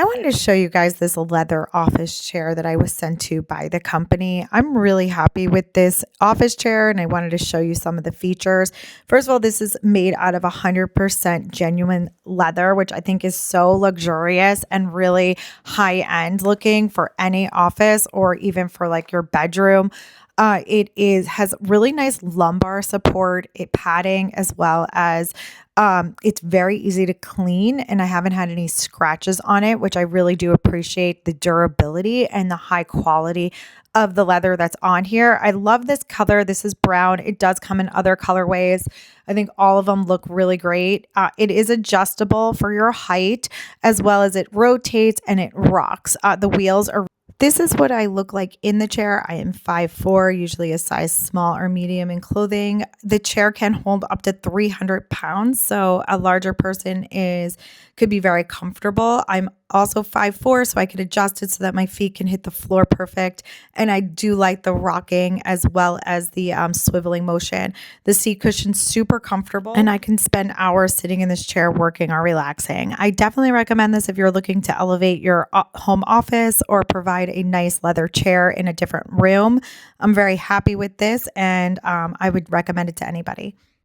wanted to show you guys this leather office chair that I was sent to by the company. I'm really happy with this office chair and I wanted to show you some of the features. First of all, this is made out of 100% genuine leather, which I think is so luxurious and really high end looking for any office or even for like your bedroom. Has really nice lumbar support, padding, as well as it's very easy to clean, and I haven't had any scratches on it, which I really do appreciate the durability and the high quality of the leather that's on here. I love this color. This is brown. It does come in other colorways. I think all of them look really great. It is adjustable for your height, as well as it rotates and it rocks. The wheels are This is what I look like in the chair. I am 5'4", usually a size small or medium in clothing. The chair can hold up to 300 pounds, so a larger person could be very comfortable. I'm also 5'4", so I could adjust it so that my feet can hit the floor perfect. And I do like the rocking as well as the swiveling motion. The seat cushion's super comfortable, and I can spend hours sitting in this chair working or relaxing. I definitely recommend this if you're looking to elevate your home office or provide a nice leather chair in a different room. I'm very happy with this, and I would recommend it to anybody.